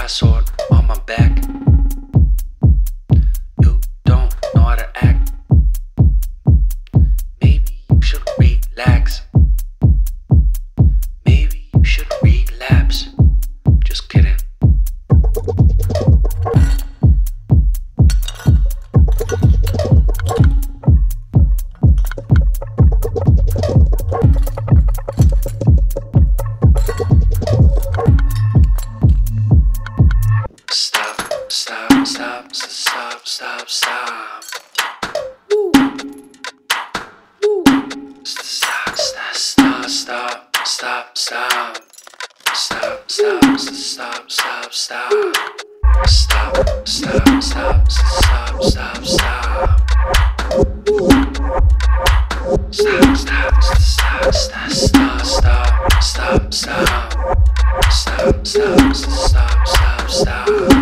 cry sword on my back. You don't know how to act. Maybe you should relax. Maybe you should relapse. Just kidding. Stop, stop, stop, stop, stop. Woo. Woo. Stop, stop, stop, stop, stop, stop. Stop, stop, stop, stop, stop. Stop, stop, stop, stop, stop, stop. Woo. Stop, stop, stop, stop, stop, stop, stop, stop. Stop, stop, stop, stop, stop.